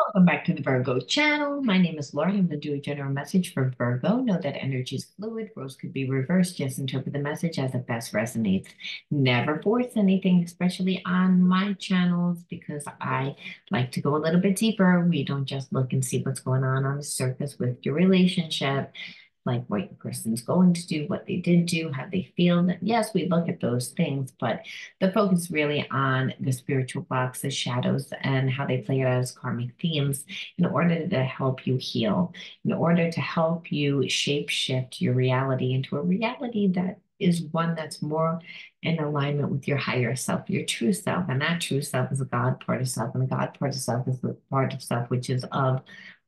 Welcome back to the Virgo channel. My name is Lauren. I'm going to do a general message for Virgo. Know that energy is fluid. Roles could be reversed. Just interpret the message as it best resonates. Never force anything, especially on my channels, because I like to go a little bit deeper. We don't just look and see what's going on the surface with your relationship, like what your person's going to do, what they did do, how they feel. Yes, we look at those things, but the focus is really on the spiritual blocks, the shadows, and how they play out as karmic themes in order to help you heal, in order to help you shape shift your reality into a reality that is one that's more in alignment with your higher self, your true self. And that true self is a God part of self, and the God part of self is the part of self which is of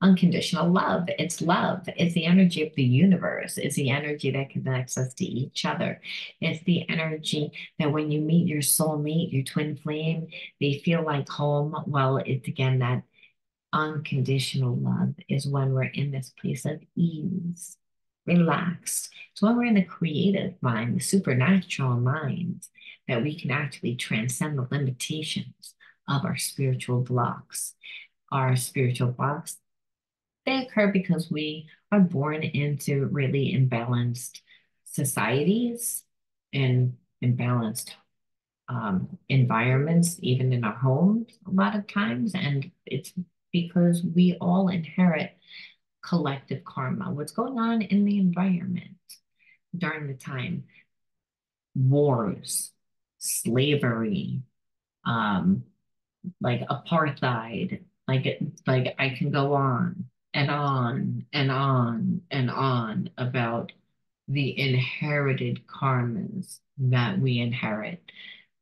unconditional love. It's love. It's the energy of the universe. It's the energy that connects us to each other. It's the energy that when you meet your soulmate, your twin flame, they feel like home. Well, it's again that unconditional love is when we're in this place of ease, relaxed. It's when we're in the creative mind, the supernatural mind, that we can actually transcend the limitations of our spiritual blocks. Our spiritual blocks, they occur because we are born into really imbalanced societies and imbalanced environments, even in our homes, a lot of times. And it's because we all inherit collective karma. What's going on in the environment during the time? Wars, slavery, um, like apartheid, like I can go on and on and on and on about the inherited karmas that we inherit.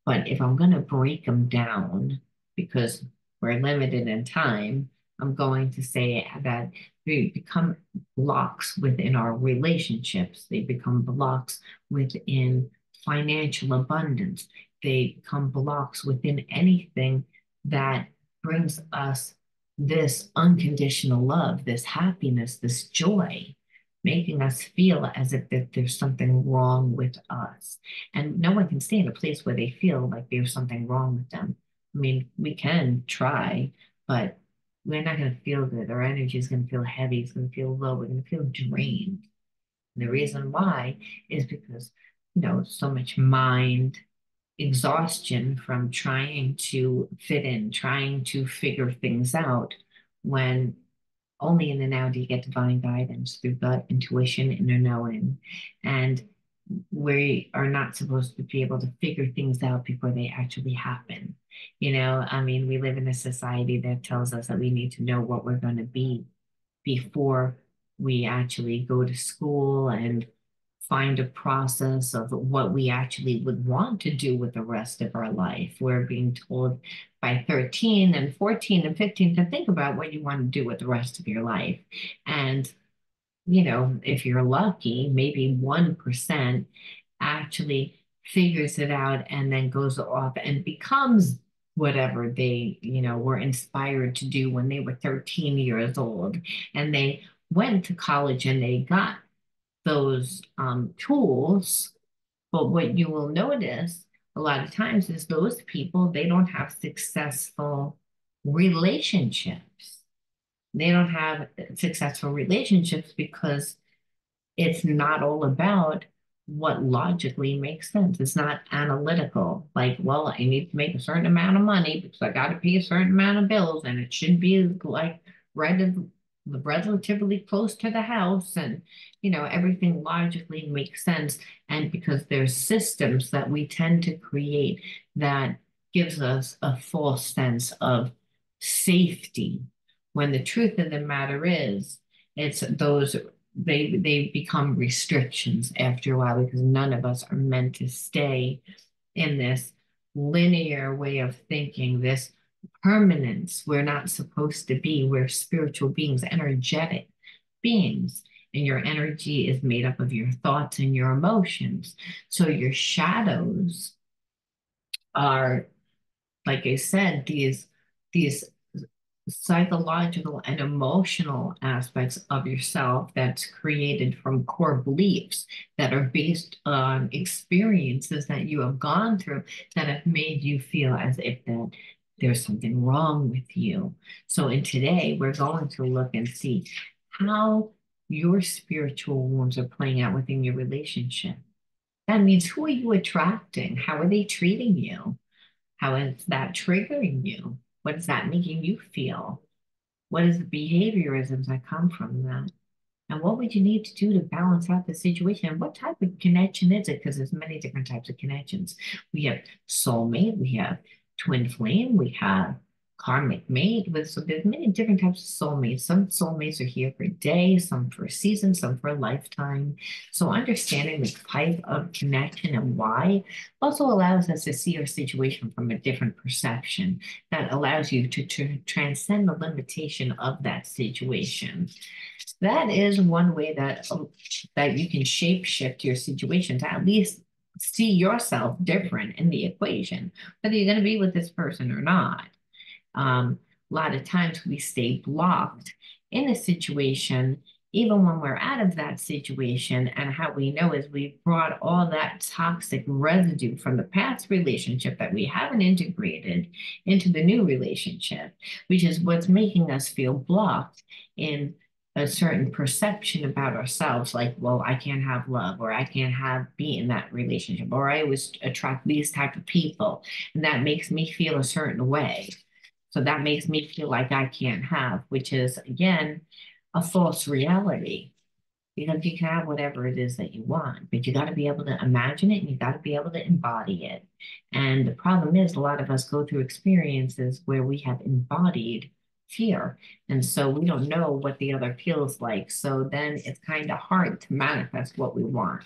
But if I'm going to break them down, because we're limited in time, I'm going to say that they become blocks within our relationships. They become blocks within financial abundance. They become blocks within anything that brings us this unconditional love, this happiness, this joy, making us feel as if that there's something wrong with us. And no one can stay in a place where they feel like there's something wrong with them. I mean, we can try, but we're not going to feel good. Our energy is going to feel heavy. It's going to feel low. We're going to feel drained. And the reason why is because, so much mind exhaustion from trying to fit in, trying to figure things out when only in the now do you get divine guidance through gut, intuition, inner knowing. And we are not supposed to be able to figure things out before they actually happen. I mean, we live in a society that tells us that we need to know what we're going to be before we actually go to school and find a process of what we actually would want to do with the rest of our life. We're being told by 13 and 14 and 15 to think about what you want to do with the rest of your life. And, if you're lucky, maybe 1% actually figures it out and then goes off and becomes whatever they, were inspired to do when they were 13 years old. And they went to college and they got those tools. But what you will notice a lot of times is those people, they don't have successful relationships. They don't have successful relationships because it's not all about what logically makes sense. It's not analytical. Like, well, I need to make a certain amount of money because I got to pay a certain amount of bills, and it should be like right of relatively close to the house, and everything logically makes sense. And because there's systems that we tend to create that gives us a false sense of safety, when the truth of the matter is, it's those they become restrictions after a while because none of us are meant to stay in this linear way of thinking, this permanence. We're not supposed to be. We're spiritual beings, energetic beings. And your energy is made up of your thoughts and your emotions. So your shadows are, like I said, these psychological and emotional aspects of yourself that's created from core beliefs that are based on experiences that you have gone through that have made you feel as if that there's something wrong with you. So in today, we're going to look and see how your spiritual wounds are playing out within your relationship. That means, who are you attracting? How are they treating you? How is that triggering you? What is that making you feel? What is the behaviorisms that come from that? And what would you need to do to balance out the situation? And what type of connection is it? Because there's many different types of connections. We have soulmate, we have twin flame, we have karmic mate. So there's many different types of soulmates. Some soulmates are here for a day, some for a season, some for a lifetime. So understanding the type of connection and why also allows us to see our situation from a different perception that allows you to transcend the limitation of that situation. That is one way that you can shape shift your situation to at least see yourself different in the equation, whether you're going to be with this person or not. A lot of times we stay blocked in a situation, even when we're out of that situation. And how we know is we've brought all that toxic residue from the past relationship that we haven't integrated into the new relationship, which is what's making us feel blocked in a certain perception about ourselves, like, well, I can't have love, or I can't be in that relationship, or I always attract these type of people, and that makes me feel a certain way. So that makes me feel like I can't have, which is, again, a false reality. Because you can have whatever it is that you want, but you got to be able to imagine it and you got to be able to embody it. And the problem is, a lot of us go through experiences where we have embodied fear. And so we don't know what the other feels like. So then it's kind of hard to manifest what we want.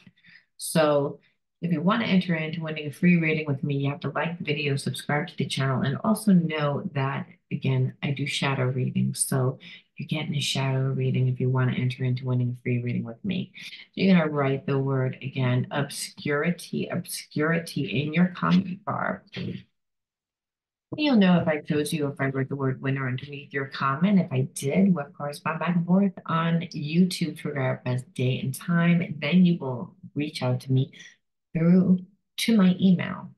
So if you want to enter into winning a free reading with me, you have to like the video, subscribe to the channel, and also know that, again, I do shadow readings. So you're getting a shadow reading if you want to enter into winning a free reading with me. So you're going to write the word, again, obscurity, obscurity in your comment bar. You'll know if I chose you, if I wrote the word winner underneath your comment. If I did, we'll correspond back and forth on YouTube to figure out best date and time. Then you will reach out to me to my email,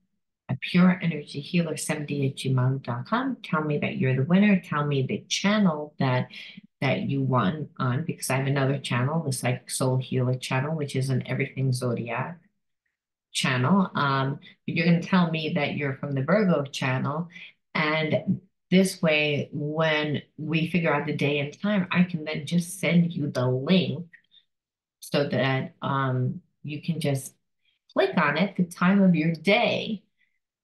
a pureenergyhealer70@gmail.com. Tell me that you're the winner. Tell me the channel that you won on, because I have another channel, the Psychic Soul Healer channel, which is an Everything Zodiac channel. You're going to tell me that you're from the Virgo channel, and this way, when we figure out the day and time, I can then just send you the link so that you can just click on it, the time of your day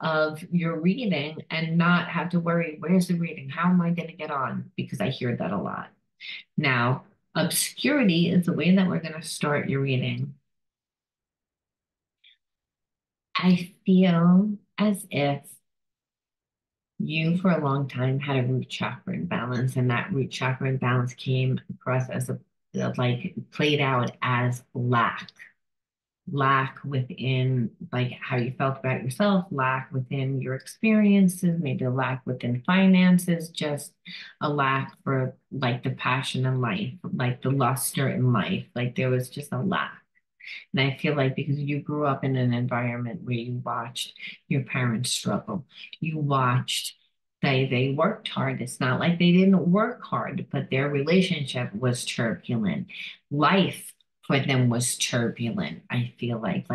of your reading, and not have to worry, where's the reading? How am I going to get on? Because I hear that a lot. Now, obscurity is the way that we're going to start your reading. I feel as if you, for a long time, had a root chakra imbalance, and that root chakra imbalance came across as like played out as lack within, like, how you felt about yourself, lack within your experiences, maybe a lack within finances, just a lack for, like, the passion in life, like the luster in life. Like, there was just a lack. And I feel like because you grew up in an environment where you watched your parents struggle, you watched they worked hard. It's not like they didn't work hard, but their relationship was turbulent. Life for them was turbulent. I feel like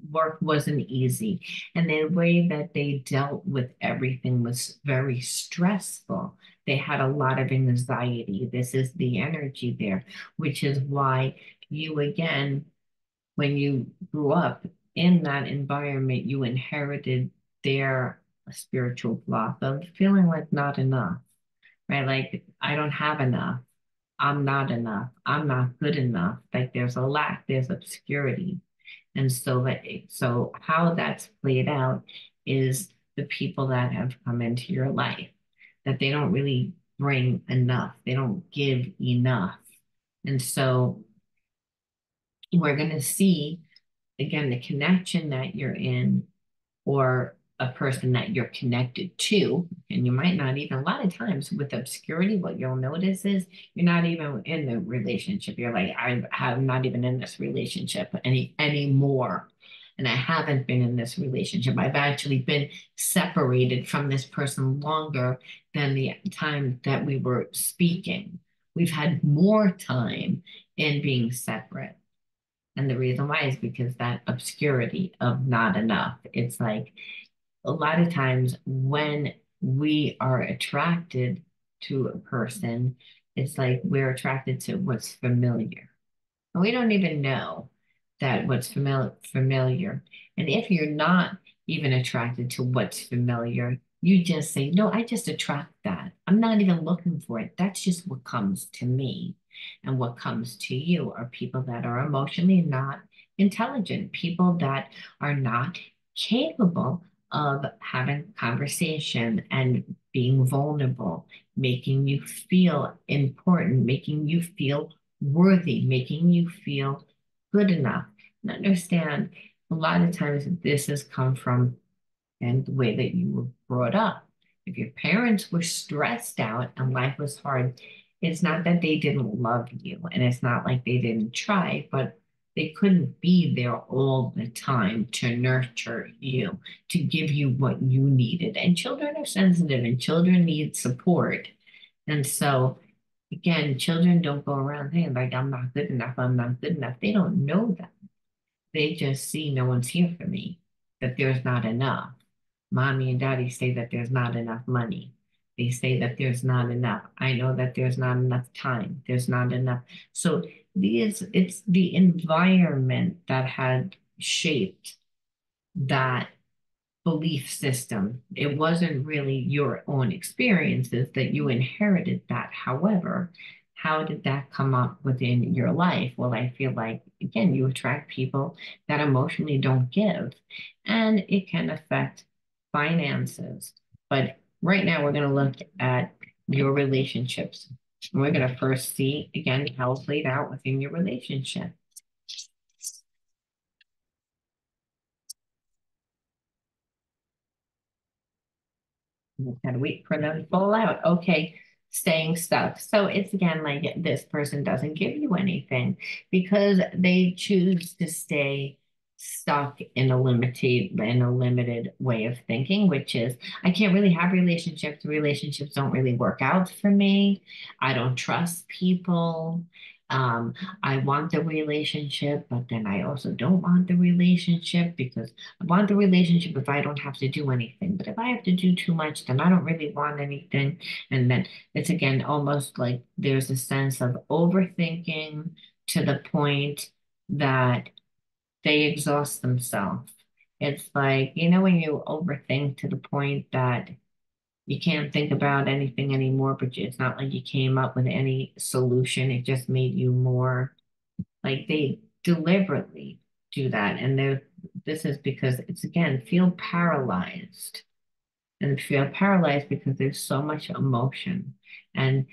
work wasn't easy. And the way that they dealt with everything was very stressful. They had a lot of anxiety. This is the energy there, which is why you, again, when you grew up in that environment, you inherited their spiritual block of feeling like not enough, right? Like, I don't have enough. I'm not enough. I'm not good enough. Like, there's a lack, there's obscurity. And so how that's played out is the people that have come into your life, that they don't really bring enough. They don't give enough. And so we're going to see, again, the connection that you're in, or a person that you're connected to. And you might not even, a lot of times with obscurity, what you'll notice is you're not even in the relationship. You're like, I'm not even in this relationship anymore. and I haven't been in this relationship. I've actually been separated from this person longer than the time that we were speaking. We've had more time in being separate. And the reason why is because that obscurity of not enough. It's like a lot of times when we are attracted to a person, it's like we're attracted to what's familiar. And we don't even know that what's familiar. And if you're not even attracted to what's familiar, you just say, no, I just attract that. I'm not even looking for it. That's just what comes to me. And what comes to you are people that are emotionally not intelligent, people that are not capable of having conversation and being vulnerable, making you feel important, making you feel worthy, making you feel good enough. And understand a lot of times this has come from and the way that you were brought up. If your parents were stressed out and life was hard, it's not that they didn't love you and it's not like they didn't try, but they couldn't be there all the time to nurture you, to give you what you needed. And children are sensitive and children need support. And so, again, children don't go around saying, like, I'm not good enough, I'm not good enough. They don't know that. They just see no one's here for me, that there's not enough. Mommy and daddy say that there's not enough money. They say that there's not enough. I know that there's not enough time. There's not enough. So it's the environment that had shaped that belief system. It wasn't really your own experiences that you inherited that. However, how did that come up within your life? Well, I feel like, again, you attract people that emotionally don't give, and it can affect finances. But right now, we're going to look at your relationships. And we're going to first see, again, how it's played out within your relationship. Gotta wait for them to fall out. Okay, staying stuck. So it's again like this person doesn't give you anything because they choose to stay stuck in a limited way of thinking, which is I can't really have relationships. Relationships don't really work out for me. I don't trust people. Um, I want the relationship, but then I also don't want the relationship because I want the relationship if I don't have to do anything. But if I have to do too much, then I don't really want anything. And then it's again almost like there's a sense of overthinking to the point that they exhaust themselves. It's like, when you overthink to the point that you can't think about anything anymore, but it's not like you came up with any solution. It just made you more like they deliberately do that. And this is because it's again, feel paralyzed and feel paralyzed because there's so much emotion. And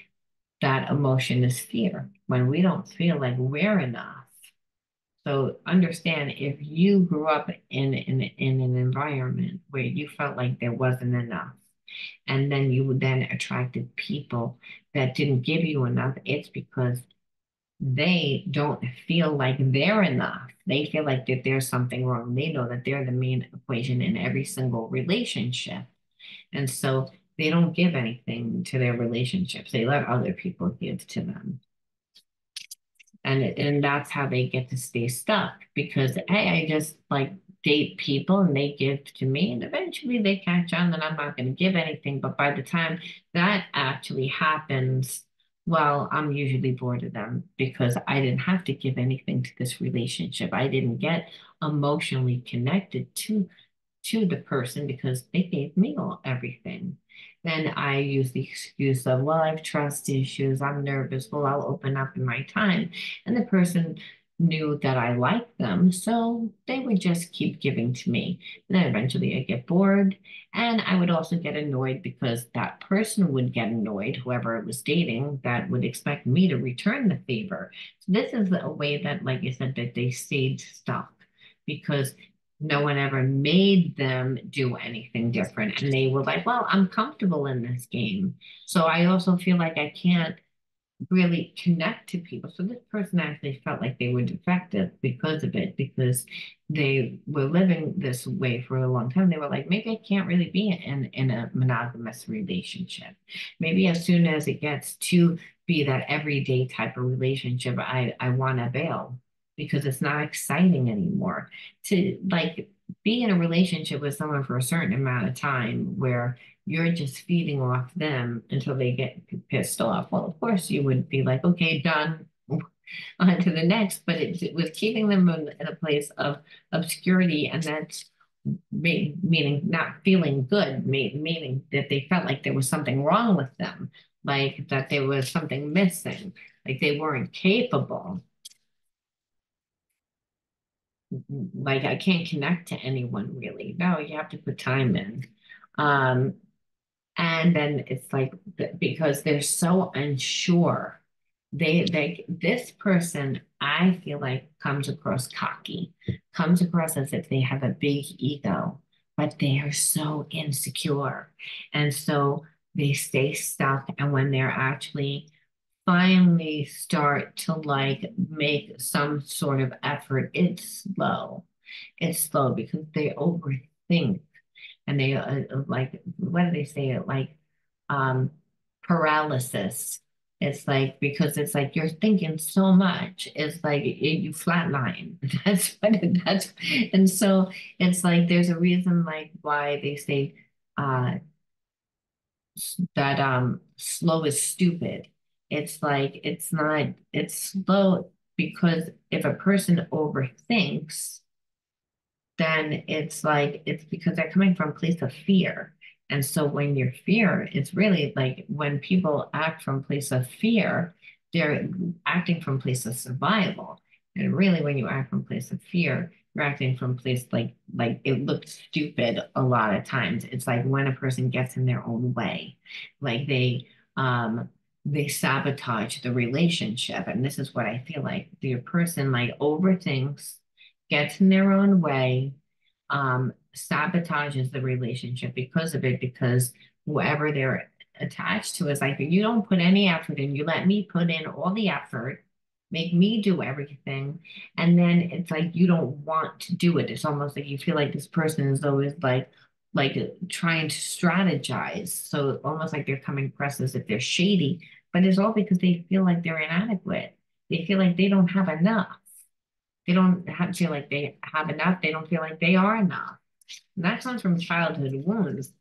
that emotion is fear when we don't feel like we're enough. So understand if you grew up in an environment where you felt like there wasn't enough, and then you then attracted people that didn't give you enough, it's because they don't feel like they're enough. They feel like that there's something wrong. They know that they're the main equation in every single relationship. And so they don't give anything to their relationships. They let other people give to them. And that's how they get to stay stuck because hey, I just like date people and they give to me and eventually they catch on that I'm not going to give anything. But by the time that actually happens, well, I'm usually bored of them because I didn't have to give anything to this relationship. I didn't get emotionally connected to the person because they gave me everything. Then I use the excuse of, well, I have trust issues, I'm nervous, well, I'll open up in my time. And the person knew that I liked them, so they would just keep giving to me. And then eventually I get bored, and I would also get annoyed because that person would get annoyed, whoever I was dating, that would expect me to return the favor. So this is a way that, like I said, that they stayed stuck because no one ever made them do anything different. And they were like, well, I'm comfortable in this game. So I also feel like I can't really connect to people. So this person actually felt like they were defective because of it, because they were living this way for a long time. They were like, maybe I can't really be in a monogamous relationship. Maybe as soon as it gets to be that everyday type of relationship, I want to bail because it's not exciting anymore. To like be in a relationship with someone for a certain amount of time where you're just feeding off them until they get pissed off. Well, of course, you would be like, okay, done, on to the next. But it was keeping them in a place of obscurity, and that's meaning not feeling good, meaning that they felt like there was something wrong with them, like that there was something missing, like they weren't capable. Like I can't connect to anyone really. No, you have to put time in. Um, And then it's like because they're so unsure, this person I feel like comes across cocky, comes across as if they have a big ego, but they are so insecure. And so they stay stuck. And when they're actually finally start to like make some sort of effort, it's slow. It's slow because they overthink and they like what do they say like um paralysis. It's like because it's like you're thinking so much it's like you flatline. That's and so it's like there's a reason like why they say uh that slow is stupid. It's like it's not it's slow because if a person overthinks then it's like it's because they're coming from a place of fear. And so when you're fear, it's really like when people act from a place of fear, they're acting from a place of survival. And really when you act from a place of fear, you're acting from a place like it looks stupid a lot of times. It's like when a person gets in their own way, like they sabotage the relationship. And this is what I feel like the person like overthinks, gets in their own way, sabotages the relationship because of it, because whoever they're attached to is like, you don't put any effort in, you let me put in all the effort, make me do everything, and then it's like you don't want to do it. It's almost like you feel like this person is always like trying to strategize. So almost like they're coming across as if they're shady, but it's all because they feel like they're inadequate. They feel like they don't have enough. They don't have, feel like they have enough. They don't feel like they are enough. And that comes from childhood wounds.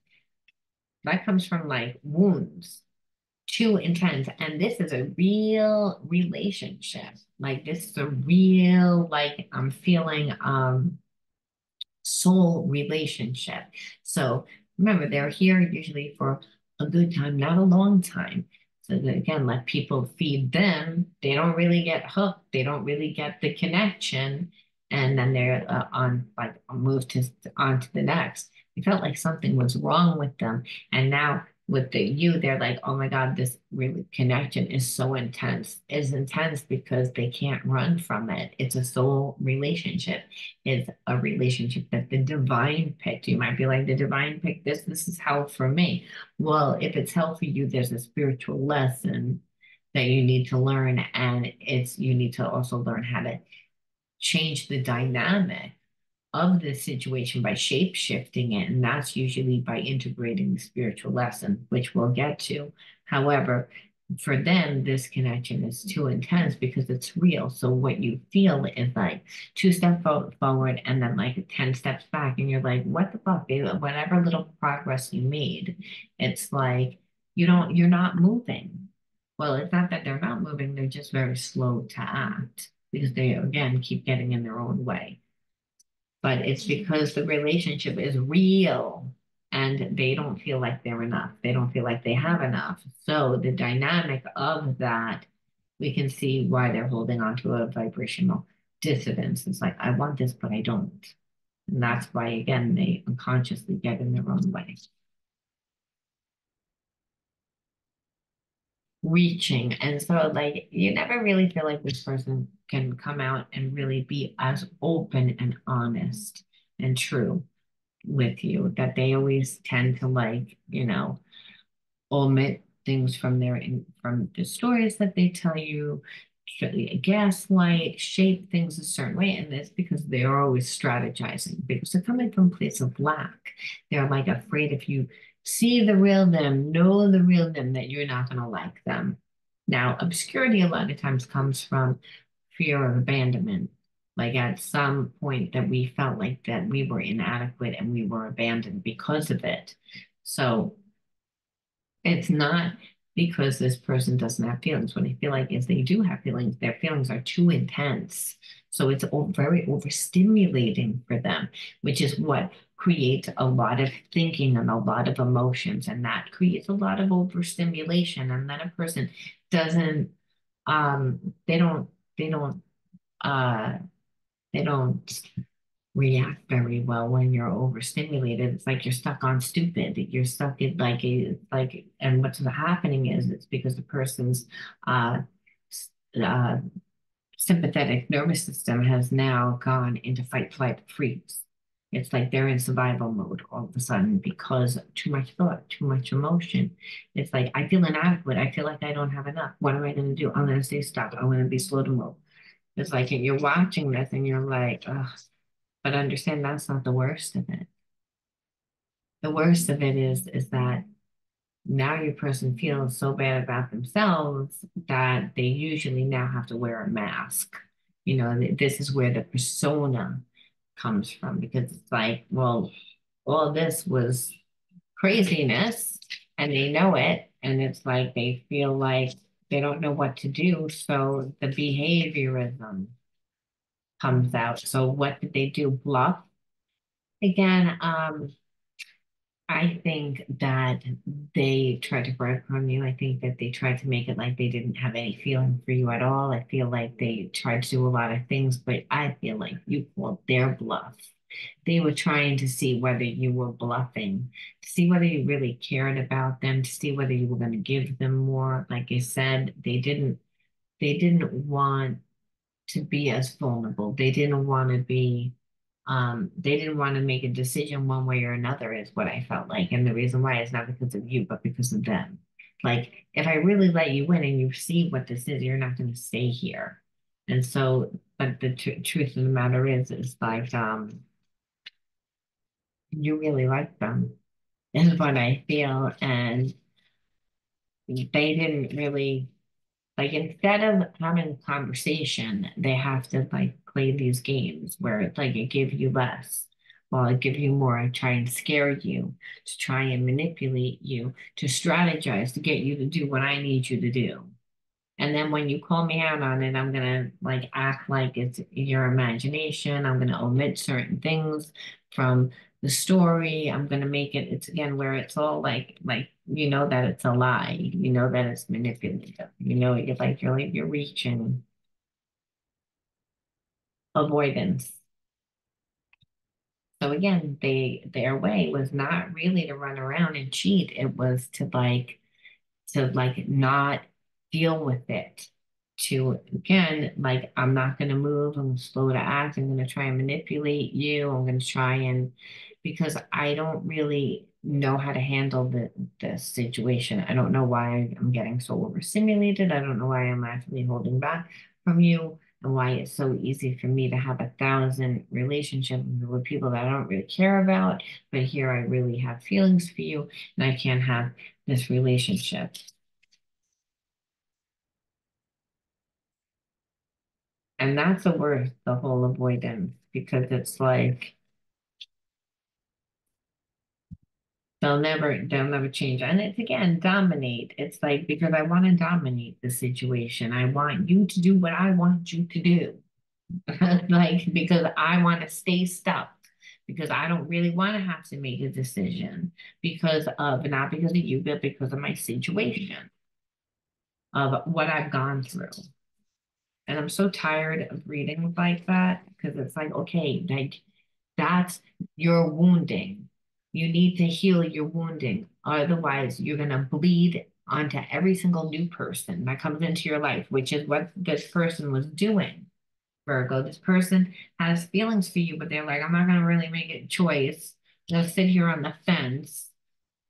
That comes from like wounds, too intense. And this is a real relationship. Like this is a real, like I'm feeling soul relationship. So remember, they're here usually for a good time, not a long time. So that, again, let people feed them. They don't really get hooked. They don't really get the connection, and then they're on like moved to on to the next. It felt like something was wrong with them, and now with the you, they're like, oh my God, this really connection is so intense. It's intense because they can't run from it. It's a soul relationship is a relationship that the divine picked. You might be like, the divine picked this. This is hell for me. Well, if it's hell for you, there's a spiritual lesson that you need to learn. And it's you need to also learn how to change the dynamic of the situation by shape shifting it. And that's usually by integrating the spiritual lesson, which we'll get to. However, for them, this connection is too intense because it's real. So what you feel is like two steps forward and then like 10 steps back. And you're like, what the fuck? Whatever little progress you made, it's like you're not moving. Well, it's not that they're not moving, they're just very slow to act because they, again, keep getting in their own way, but it's because the relationship is real and they don't feel like they're enough. They don't feel like they have enough. So the dynamic of that, we can see why they're holding on to a vibrational dissonance. It's like, I want this, but I don't. And that's why, again, they unconsciously get in their own way. Reaching. And so, like, you never really feel like this person can come out and really be as open and honest and true with you, that they always tend to like, omit things from from the stories that they tell you, gaslight, shape things a certain way. And it's because they're always strategizing because they're coming from a place of lack. They're like afraid if you see the real them, know the real them, that you're not going to like them. Now, obscurity a lot of times comes from fear of abandonment. Like at some point that we felt like that we were inadequate and we were abandoned because of it. So it's not because this person doesn't have feelings. What I feel like is they do have feelings. Their feelings are too intense. So it's very overstimulating for them, which is what creates a lot of thinking and a lot of emotions. And that creates a lot of overstimulation. And then a person doesn't, they they don't, uh, they don't react very well when you're overstimulated. It's like you're stuck on stupid. You're stuck in and what's happening is it's because the person's uh, uh, sympathetic nervous system has now gone into fight, flight, freeze. It's like they're in survival mode all of a sudden because too much thought, too much emotion. It's like, I feel inadequate. I feel like I don't have enough. What am I going to do? I'm going to stay stuck. I'm going to be slow to move. It's like you're watching this and you're like, ugh, but understand that's not the worst of it. The worst of it is that now your person feels so bad about themselves that they usually now have to wear a mask. This is where the persona comes from because it's like, well, all this was craziness and they know it. And it's like they feel like they don't know what to do. So the behaviorism comes out. So what did they do? Bluff again. I think that they tried to breadcrumb you. I think that they tried to make it like they didn't have any feeling for you at all. I feel like they tried to do a lot of things, but I feel like you called their bluff. They were trying to see whether you were bluffing, to see whether you really cared about them, to see whether you were going to give them more. Like I said, they didn't want to be as vulnerable. They didn't want to make a decision one way or another, is what I felt like. And the reason why is not because of you, but because of them. Like, if I really let you in and you see what this is, you're not going to stay here. And so, but the truth of the matter is like, you really like them, is what I feel. And they didn't really. Like instead of having a conversation, they have to like play these games where it's like it give you less, while it give you more, try and scare you, to try and manipulate you, to strategize to get you to do what I need you to do. And then when you call me out on it, I'm gonna like act like it's your imagination. I'm gonna omit certain things from the story. I'm gonna make it's again where it's all like you know that it's a lie. You know that it's manipulative. You're reaching avoidance. So again, their way was not really to run around and cheat. It was to not deal with it, to again like I'm not going to move, I'm slow to act, I'm going to try and manipulate you, I'm going to try and because I don't really know how to handle the situation. I don't know why I'm getting so overstimulated. I don't know why I'm actually holding back from you, and why it's so easy for me to have 1,000 relationships with people that I don't really care about, but here I really have feelings for you and I can't have this relationship. And that's the worst, the whole avoidance, because it's like they'll never change. And it's again, dominate. It's like because I want to dominate the situation. I want you to do what I want you to do. Like because I want to stay stuck. Because I don't really want to have to make a decision because of not because of you, but because of my situation, of what I've gone through. And I'm so tired of reading like that because it's like, okay, like that's your wounding. You need to heal your wounding. Otherwise, you're going to bleed onto every single new person that comes into your life, which is what this person was doing. Virgo, this person has feelings for you, but they're like, I'm not going to really make a choice. They'll sit here on the fence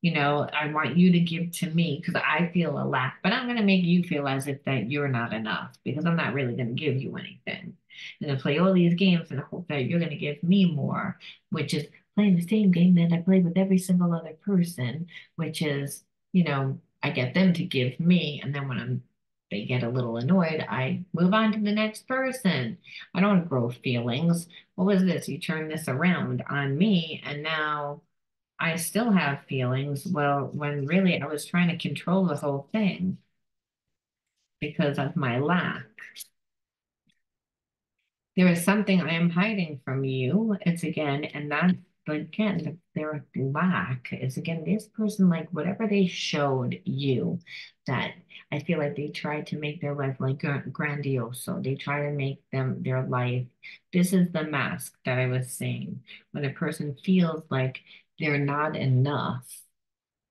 I want you to give to me because I feel a lack, but I'm going to make you feel as if that you're not enough because I'm not really going to give you anything. I'm going to play all these games and hope that you're going to give me more, which is playing the same game that I play with every single other person, which is, I get them to give me, and then when they get a little annoyed, I move on to the next person. I don't grow feelings. What was this? You turn this around on me, and now I still have feelings. Well, when really I was trying to control the whole thing because of my lack. There is something I am hiding from you. It's again, and that again, their lack is again, this person, like whatever they showed you, that I feel like they tried to make their life like grandiose. So they try to make their life. This is the mask that I was saying. When a person feels like they're not enough,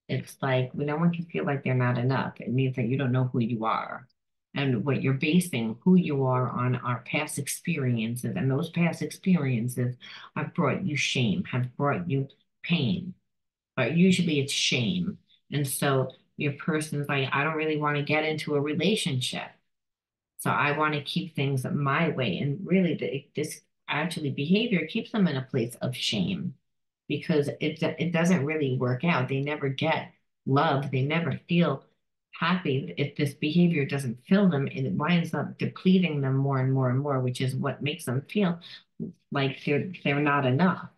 it's like when no one can feel like they're not enough, it means that you don't know who you are. And what you're basing who you are on are past experiences. And those past experiences have brought you shame, have brought you pain. But usually it's shame. And so your person's like, I don't really want to get into a relationship. So I want to keep things my way. And really, this actually behavior keeps them in a place of shame because it doesn't really work out. They never get love. They never feel happy. If this behavior doesn't fill them, it winds up depleting them more and more and more, which is what makes them feel like they're not enough.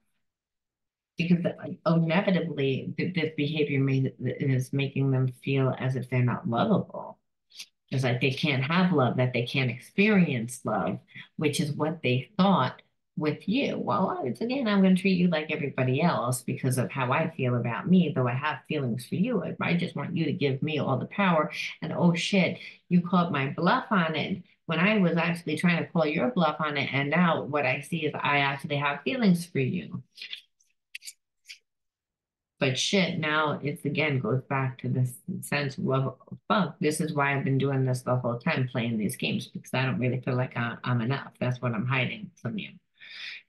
Because inevitably, this behavior is making them feel as if they're not lovable. It's like they can't have love, that they can't experience love, which is what they thought with you. Well, it's again, I'm going to treat you like everybody else because of how I feel about me, though I have feelings for you. I just want you to give me all the power. And oh shit, you called my bluff on it when I was actually trying to call your bluff on it. And now what I see is I actually have feelings for you. But shit, now it's again goes back to this sense of love. Fuck, this is why I've been doing this the whole time, playing these games, because I don't really feel like I'm enough. That's what I'm hiding from you.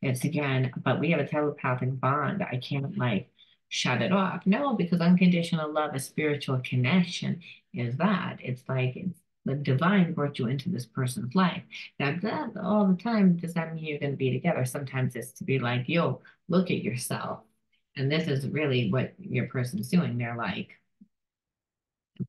It's again, but we have a telepathic bond. I can't like shut it off. No, because unconditional love, a spiritual connection is that. It's like the divine brought you into this person's life. Now, that all the time, does that mean you're going to be together? Sometimes it's to be like, yo, look at yourself. And this is really what your person's doing. They're like,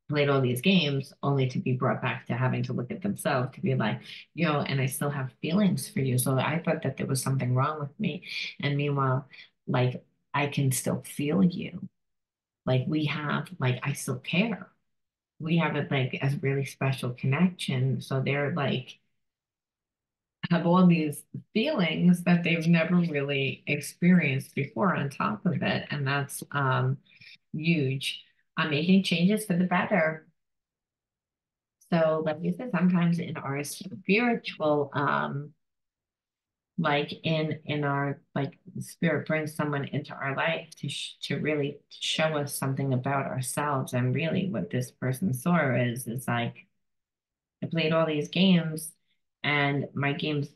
played all these games only to be brought back to having to look at themselves to be like, yo, and I still have feelings for you. So I thought that there was something wrong with me. And meanwhile, like, I can still feel you. Like, I still care. We have it like as a really special connection. So they're like, have all these feelings that they've never really experienced before on top of it. And that's huge. I'm making changes for the better. So, like you said, sometimes in our spiritual, like in our like spirit brings someone into our life to really show us something about ourselves, and really what this person saw is like I played all these games, and my games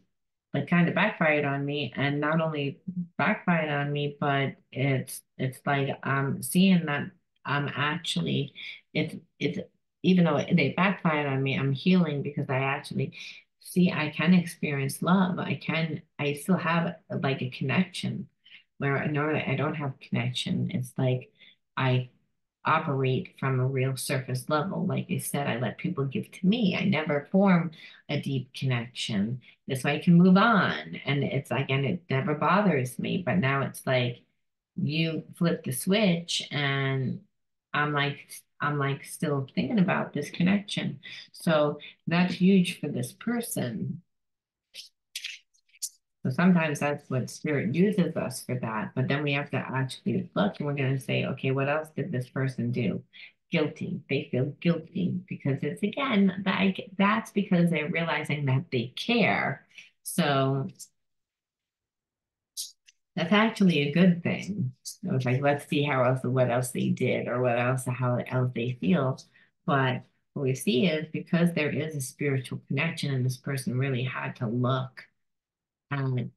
like kind of backfired on me, and not only backfired on me, but it's like I'm seeing that I'm actually it's even though they backfired on me, I'm healing because I actually see I can experience love. I still have like a connection where normally I don't have connection. It's like I operate from a real surface level. Like I said, I let people give to me. I never form a deep connection. This way I can move on. And it's like, and it never bothers me. But now it's like you flip the switch and I'm like still thinking about this connection. So that's huge for this person. So sometimes that's what spirit uses us for that. But then we have to actually look and we're going to say, okay, what else did this person do? Guilty. They feel guilty because it's again, that's because they're realizing that they care. So that's actually a good thing. So it's like, let's see what else they did or how else they feel. But what we see is because there is a spiritual connection and this person really had to look and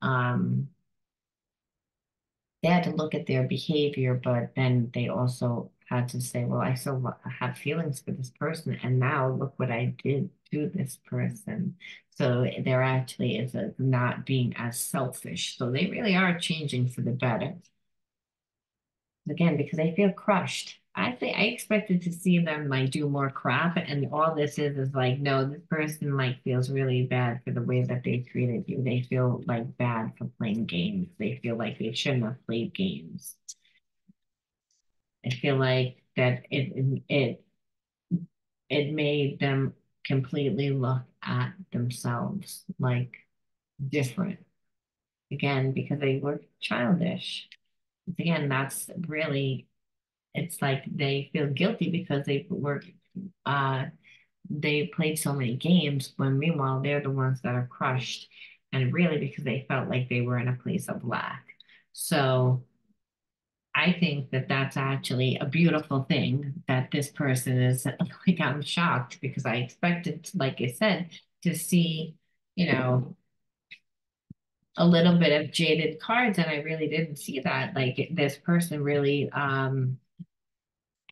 they had to look at their behavior, but then they also had to say, well, I still have feelings for this person, and now look what I did to this person. So there actually is a not being as selfish. So they really are changing for the better. Again, because I feel crushed. I expected to see them like do more crap, and all this is like, no, this person like feels really bad for the way that they treated you. They feel like bad for playing games. They feel like they shouldn't have played games. I feel like that it made them completely look at themselves like different again because they were childish. Again, that's really it's like they feel guilty because uh they played so many games when meanwhile they're the ones that are crushed and really because they felt like they were in a place of lack. So I think that that's actually a beautiful thing that this person is like, I'm shocked because I expected, like I said, to see, you know, a little bit of jaded cards, and I really didn't see that. Like this person really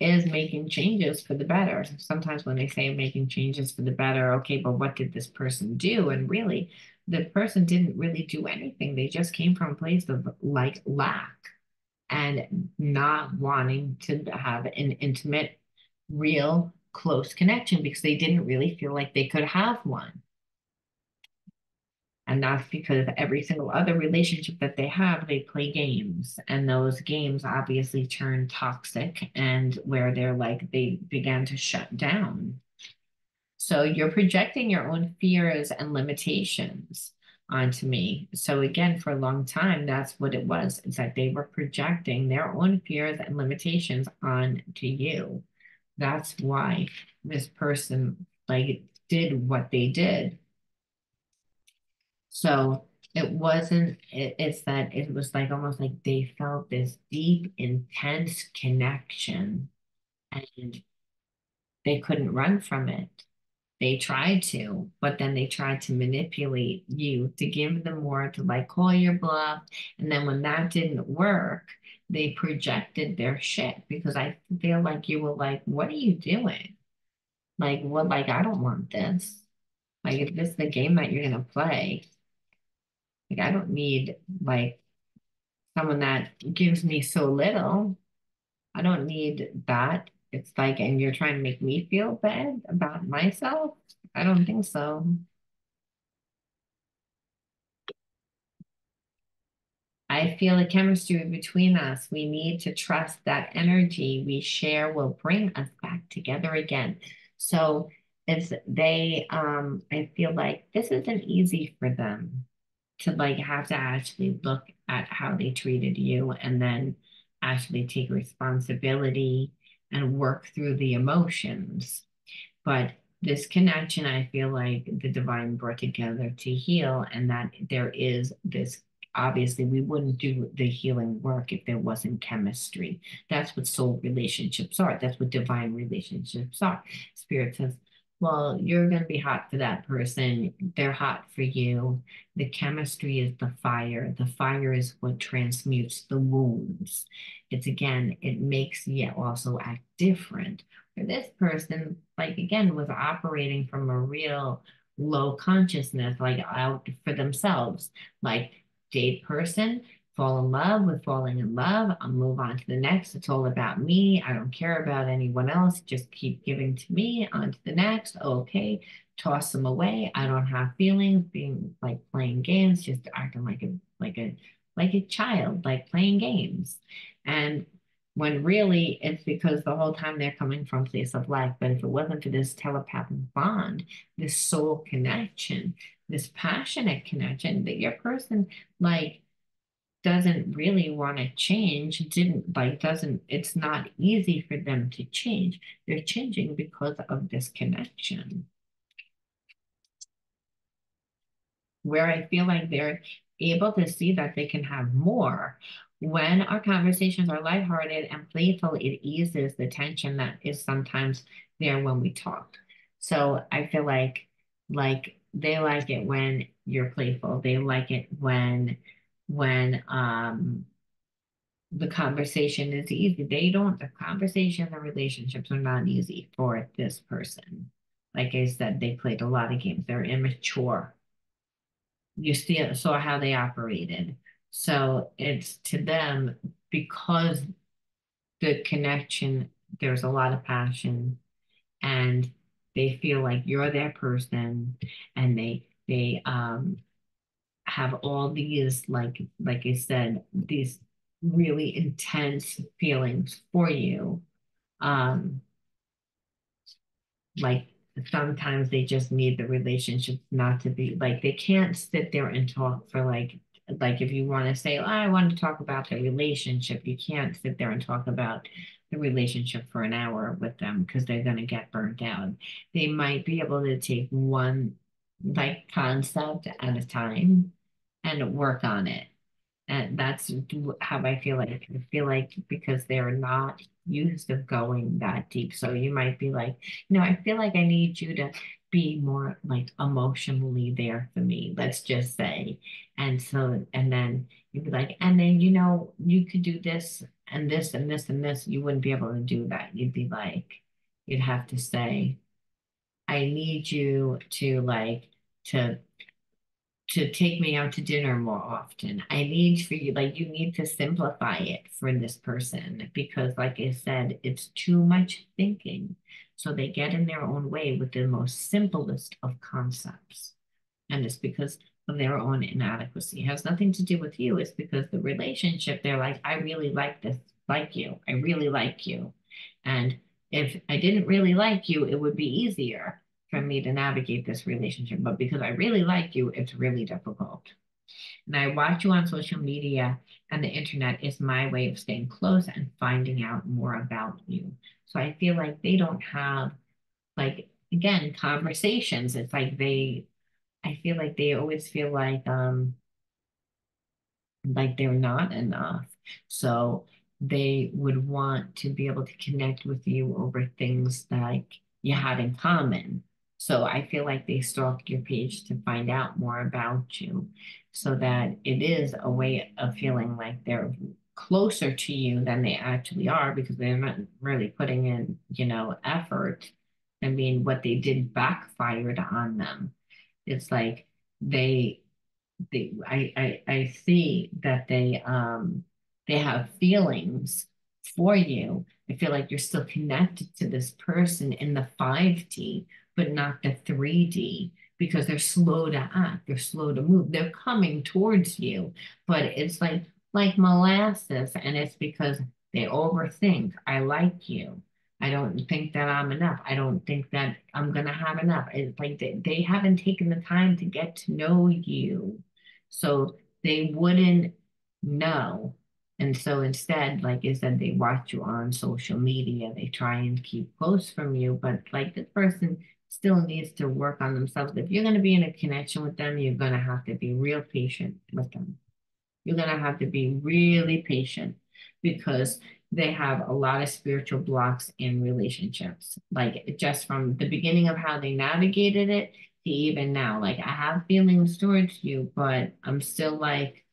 is making changes for the better. Sometimes when they say making changes for the better, okay, but what did this person do? And really, the person didn't really do anything. They just came from a place of like lack and not wanting to have an intimate, real, close connection because they didn't really feel like they could have one. And that's because every single other relationship that they have, they play games. And those games obviously turn toxic and where they're like, they began to shut down. So you're projecting your own fears and limitations onto me. So again, for a long time, that's what it was. It's like they were projecting their own fears and limitations onto you. That's why this person like did what they did. So it's that it was like almost like they felt this deep, intense connection and they couldn't run from it. They tried to, but then they tried to manipulate you to give them more to like call your bluff. And then when that didn't work, they projected their shit because I feel like you were like, what are you doing? Like, what, like, I don't want this. Like, if this is the game that you're gonna play, like, I don't need like someone that gives me so little. I don't need that. It's like, and you're trying to make me feel bad about myself. I don't think so. I feel a chemistry between us. We need to trust that energy we share will bring us back together again. So it's I feel like this isn't easy for them to like have to actually look at how they treated you and then actually take responsibility and work through the emotions. But this connection, I feel like the divine brought together to heal, and that there is this. Obviously, we wouldn't do the healing work if there wasn't chemistry. That's what soul relationships are. That's what divine relationships are. Spirit says, well, you're going to be hot for that person. They're hot for you. The chemistry is the fire. The fire is what transmutes the wounds. It's again, it makes you also act different for this person, like again, was operating from a real low consciousness, like out for themselves, like date person, fall in love with falling in love. I'll move on to the next. It's all about me. I don't care about anyone else. Just keep giving to me. On to the next. Okay. Toss them away. I don't have feelings, being like playing games, just acting like a child, like playing games. And when really it's because the whole time they're coming from a place of lack. But if it wasn't for this telepathic bond, this soul connection, this passionate connection, that your person like doesn't really want to change, didn't like, doesn't, it's not easy for them to change. They're changing because of this connection, where I feel like they're able to see that they can have more. When our conversations are lighthearted and playful, it eases the tension that is sometimes there when we talk. So I feel like they like it when you're playful. They like it when the conversation is easy. The conversation and relationships are not easy for this person. Like I said, they played a lot of games. They're immature. You see, saw how they operated. So it's to them because the connection, there's a lot of passion and they feel like you're their person and they have all these like I said, these really intense feelings for you. Um, like sometimes they just need the relationship not to be like they can't sit there and talk for like if you want to say, oh, I want to talk about the relationship, you can't sit there and talk about the relationship for an hour with them because they're going to get burnt out. They might be able to take one like concept at a time and work on it, and that's how I feel like. I feel like because they're not used to going that deep. So you might be like, I feel like I need you to be more like emotionally there for me, let's just say. And so, and then you'd be like, and then, you could do this and this and this and this. You wouldn't be able to do that. You'd be like, you'd have to say, I need you to to take me out to dinner more often. I need for you, like, you need to simplify it for this person because, like I said, it's too much thinking. So they get in their own way with the most simplest of concepts. And it's because of their own inadequacy. It has nothing to do with you. It's because the relationship, they're like, I really like this, like you. I really like you. And if I didn't really like you, it would be easier for me to navigate this relationship. But because I really like you, it's really difficult. And I watch you on social media, and the internet is my way of staying close and finding out more about you. So I feel like they don't have, like, again, conversations. It's like I feel like they always feel like they're not enough. So they would want to be able to connect with you over things like you have in common. So I feel like they stalk your page to find out more about you so that it is a way of feeling like they're closer to you than they actually are because they're not really putting in, effort. I mean, what they did backfired on them. It's like they I see that they have feelings for you. I feel like you're still connected to this person in the 5D, but not the 3D because they're slow to act, they're slow to move, they're coming towards you, but it's like molasses, and it's because they overthink. I like you. I don't think that I'm enough. I don't think that I'm gonna have enough. It's like they haven't taken the time to get to know you. So they wouldn't know. And so instead, like I said, they watch you on social media. They try and keep close from you. But like this person still needs to work on themselves. If you're going to be in a connection with them, you're going to have to be real patient with them. You're going to have to be really patient because they have a lot of spiritual blocks in relationships. Like just from the beginning of how they navigated it to even now. Like I have feelings towards you, but I'm still like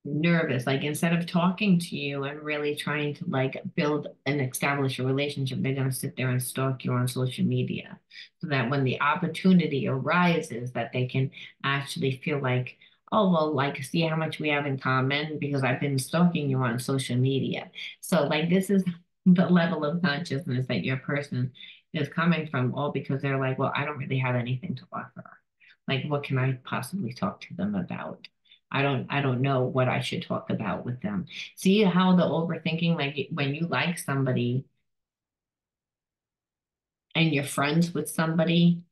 nervous. Like instead of talking to you and really trying to like build and establish a relationship, they're going to sit there and stalk you on social media so that when the opportunity arises that they can actually feel like, oh, well, like see how much we have in common because I've been stalking you on social media. So like this is the level of consciousness that your person is coming from, all because they're like, well, I don't really have anything to offer. Like, what can I possibly talk to them about? I don't know what I should talk about with them. See how the overthinking, like when you like somebody and you're friends with somebody,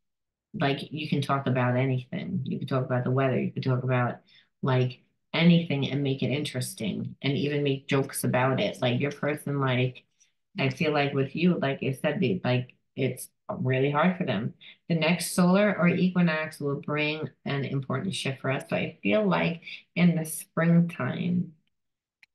like you can talk about anything. You can talk about the weather, you can talk about like anything and make it interesting and even make jokes about it. Like your person, like I feel like with you, like I said, like it's really hard for them. The next solar or equinox will bring an important shift for us. So I feel like in the springtime,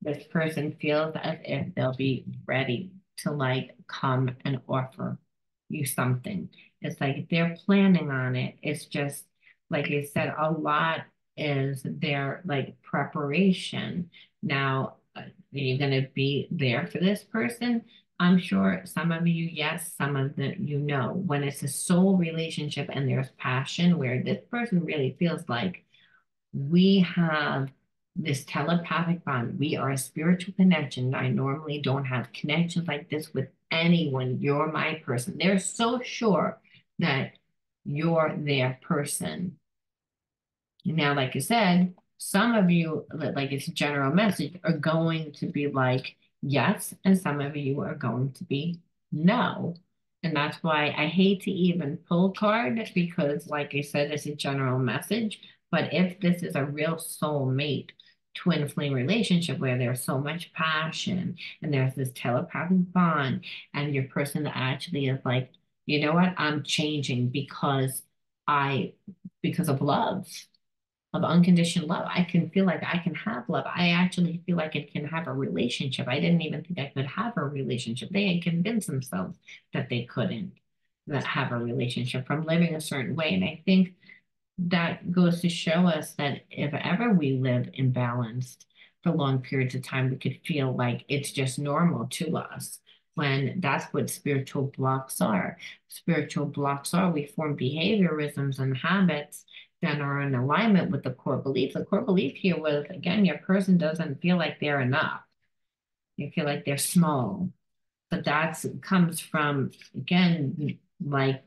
this person feels as if they'll be ready to like come and offer you something. It's like they're planning on it. It's just like I said, a lot. is their like preparation. Now, are you going to be there for this person? I'm sure some of you, yes, some of the you know. When it's a soul relationship and there's passion, where this person really feels like we have this telepathic bond. We are a spiritual connection. I normally don't have connections like this with anyone. You're my person. They're so sure that you're their person. Now, like I said, some of you, like it's a general message, are going to be like yes, and some of you are going to be no. And that's why I hate to even pull card because, like I said, it's a general message. But if this is a real soulmate twin flame relationship where there's so much passion and there's this telepathic bond, and your person actually is like, you know what, I'm changing I, because of love of unconditional love. I can feel like I can have love. I actually feel like I can have a relationship. I didn't even think I could have a relationship. They had convinced themselves that they couldn't that have a relationship from living a certain way. And I think that goes to show us that if ever we live imbalanced for long periods of time, we could feel like it's just normal to us when that's what spiritual blocks are. Spiritual blocks are we form behaviorisms and habits that are in alignment with the core belief. The core belief here was, again, your person doesn't feel like they're enough. You feel like they're small. But that comes from, again, like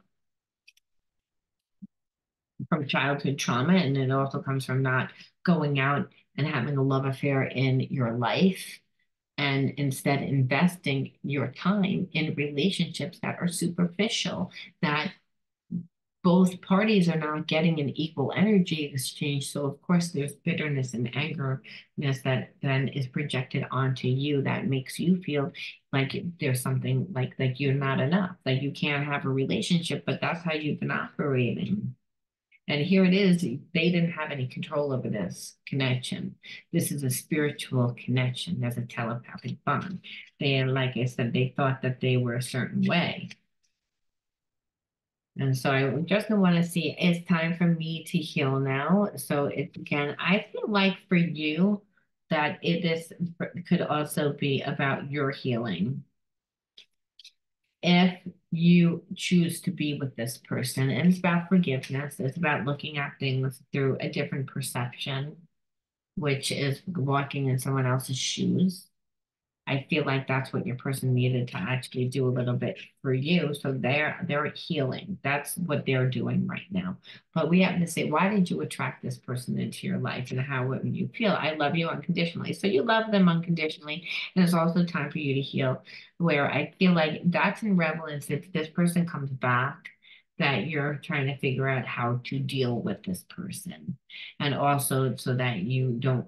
from childhood trauma, and it also comes from not going out and having a love affair in your life and instead investing your time in relationships that are superficial, that both parties are not getting an equal energy exchange. So of course there's bitterness and angerness that then is projected onto you that makes you feel like there's something like you're not enough, like you can't have a relationship, but that's how you've been operating. And here it is, they didn't have any control over this connection. This is a spiritual connection. There's a telepathic bond. They, like I said, they thought that they were a certain way. And so I just want to see, it's time for me to heal now. So it again, I feel like for you that it is could also be about your healing. If you choose to be with this person, and it's about forgiveness, it's about looking at things through a different perception, which is walking in someone else's shoes. I feel like that's what your person needed to actually do a little bit for you. So they're healing. That's what they're doing right now. But we have to say, why did you attract this person into your life and how would you feel? I love you unconditionally. So you love them unconditionally. And it's also time for you to heal, where I feel like that's in relevance. If this person comes back, that you're trying to figure out how to deal with this person. And also so that you don't,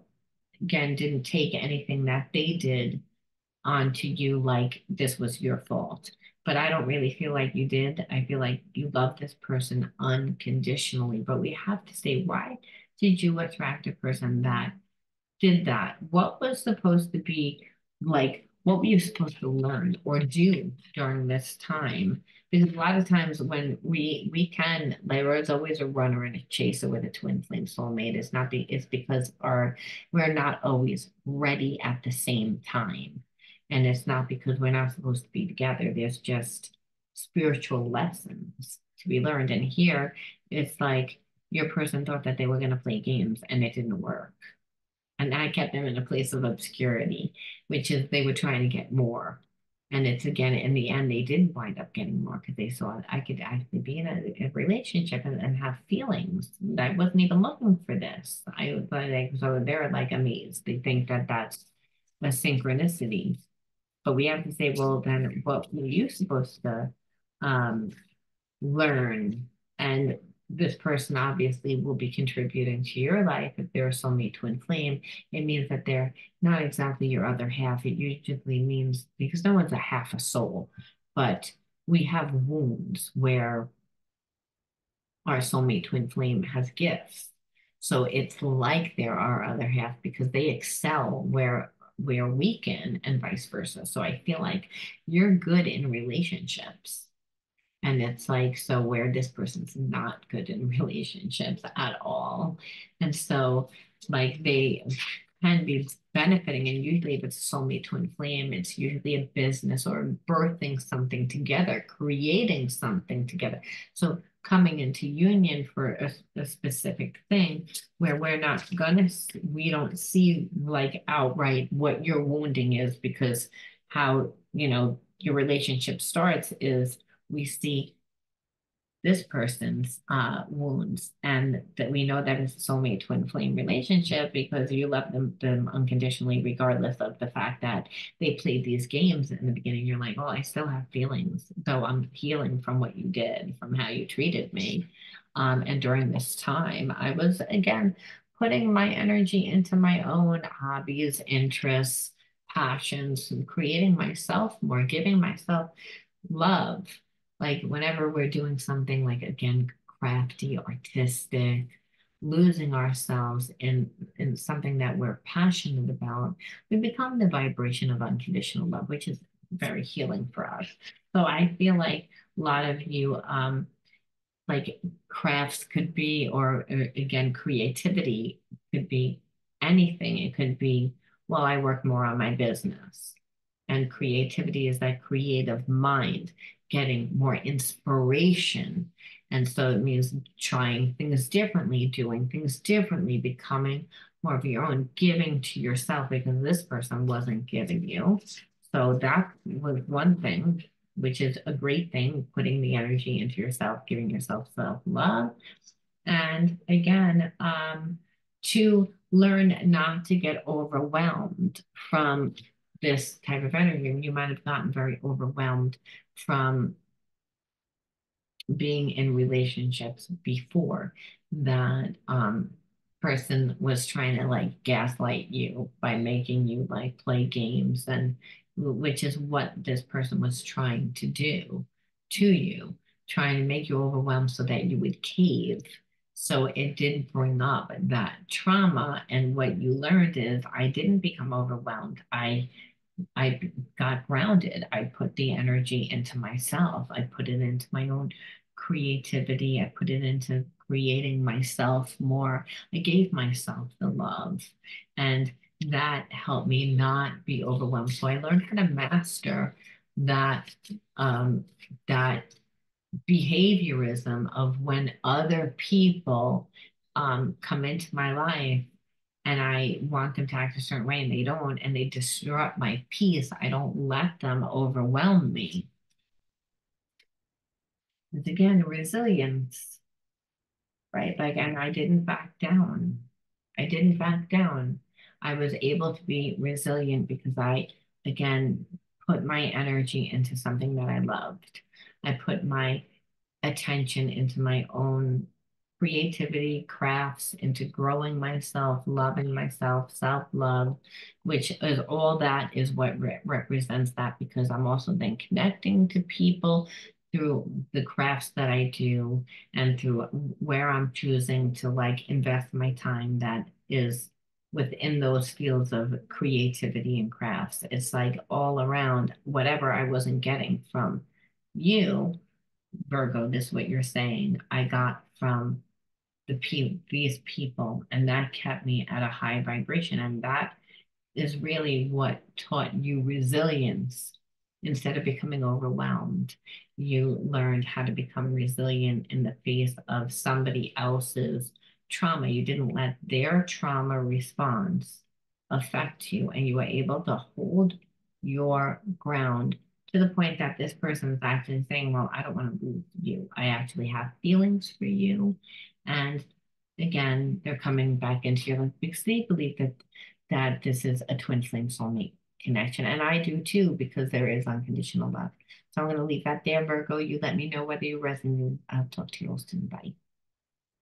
again, didn't take anything that they did onto you like this was your fault. But I don't really feel like you did. I feel like you love this person unconditionally. But we have to say, why did you attract a person that did that? What was supposed to be like, what were you supposed to learn or do during this time? Because a lot of times when we can, there is always a runner and a chaser with a twin flame soulmate. It's because we're not always ready at the same time. And it's not because we're not supposed to be together. There's just spiritual lessons to be learned. And here it's like your person thought that they were going to play games and it didn't work. And I kept them in a place of obscurity, which is they were trying to get more. And it's again, in the end, they did wind up getting more because they saw I could actually be in a relationship and have feelings. I wasn't even looking for this. I was like, so they're like amazed. They think that that's a synchronicity. But we have to say, well, then what were you supposed to um, learn? And this person obviously will be contributing to your life. If they're a soulmate twin flame, it means that they're not exactly your other half. It usually means because no one's a half a soul, but we have wounds where our soulmate twin flame has gifts. So it's like they're our other half because they excel where we're weaken and vice versa. So I feel like you're good in relationships. And it's like, so where this person's not good in relationships at all. And so like they can be benefiting. And usually if it's a soulmate twin flame, it's usually a business or birthing something together, creating something together. So coming into union for a specific thing where we don't see like outright what your wounding is, because how, your relationship starts is we see this person's wounds, and that we know that it's a soulmate twin flame relationship because you love them unconditionally, regardless of the fact that they played these games in the beginning. You're like, oh, I still have feelings, though I'm healing from what you did, from how you treated me. And during this time, I was again putting my energy into my own hobbies, interests, passions, and creating myself more, giving myself love. Like whenever we're doing something like, again, crafty, artistic, losing ourselves in something that we're passionate about, we become the vibration of unconditional love, which is very healing for us. So I feel like a lot of you, like crafts could be, or again, creativity could be anything. It could be, well, I work more on my business. And creativity is that creative mind getting more inspiration. And so it means trying things differently, doing things differently, becoming more of your own, giving to yourself because this person wasn't giving you. So that was one thing, which is a great thing, putting the energy into yourself, giving yourself self-love. And again, to learn not to get overwhelmed from this type of energy. You might have gotten very overwhelmed from being in relationships before that person was trying to like gaslight you by making you like play games, and which is what this person was trying to do to you, trying to make you overwhelmed so that you would cave. So it did bring up that trauma. And what you learned is I didn't become overwhelmed. I got grounded. I put the energy into myself. I put it into my own creativity. I put it into creating myself more. I gave myself the love. And that helped me not be overwhelmed. So I learned how to master that that behaviorism of when other people come into my life and I want them to act a certain way and they don't, and they disrupt my peace. I don't let them overwhelm me. It's again resilience, right? Like, and I didn't back down. I didn't back down. I was able to be resilient because I, again, put my energy into something that I loved. I put my attention into my own creativity, crafts, into growing myself, loving myself, self-love, which is all that is what represents that, because I'm also then connecting to people through the crafts that I do and through where I'm choosing to like invest my time that is within those fields of creativity and crafts. It's like all around whatever I wasn't getting from you, Virgo, this is what you're saying, I got from these people, and that kept me at a high vibration. And that is really what taught you resilience. Instead of becoming overwhelmed, you learned how to become resilient in the face of somebody else's trauma. You didn't let their trauma response affect you, and you were able to hold your ground to the point that this person is actually saying, well, I don't want to lose you. I actually have feelings for you. And again, they're coming back into your life because they believe that this is a twin flame soulmate connection. And I do too, because there is unconditional love. So I'm going to leave that there, Virgo. You let me know whether you resonate. I'll talk to you all soon. Bye.